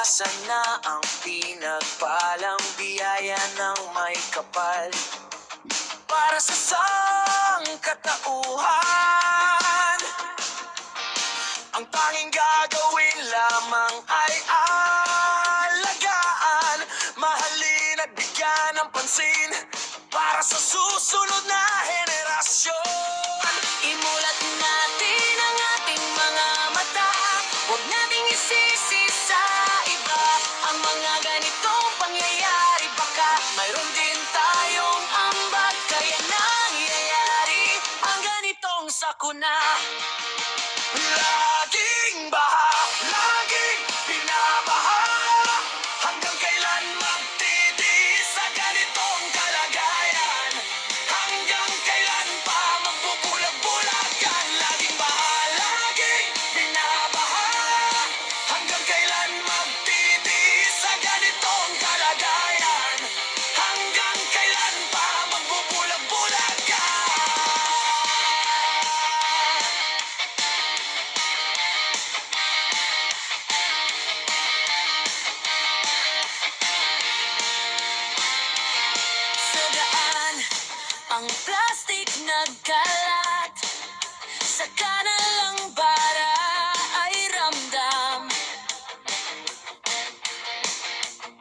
Asan na ang pinagpalang biyaya ng may kapal para sa sangkatauhan? Ang tanging gagawin lamang ay alagaan, mahalin at bigyan ng pansin para sa susunod na henerasyon. Imulat natin ang ating mga mata, huwag nating isisi sa iba ang mga ganitong pangyayari. Baka mayroon din tayong ambag, kaya nangyayari ang ganitong sakuna. Laging baha, laging binabaha, hanggang kailan magtitiis sa ganitong kalagayan? Hanggang kailan pa magbubulag-bulagan? Laging baha, laging binabaha, hanggang kailan magtitiis sa ganitong kalagayan? Hanggang kailan pa magbubulag-bulagan? Sa daan, ang plastic nagkalat, sa kanalang bara ay ramdam.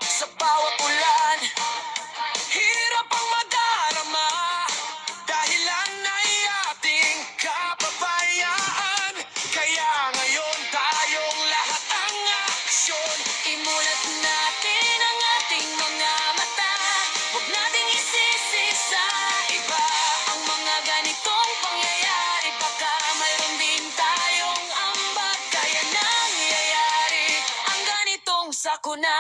Sa bawat ulan, hirap ang madarama, dahilan ay ating kapabayaan. Kaya ngayon tayong lahat ang aksyon, imulat natin ang ating mga mata, huwag nating isisi sa iba ang mga ganitong pangyayari. Baka mayroon din tayong ambag, kaya nangyayari ang ganitong sakuna.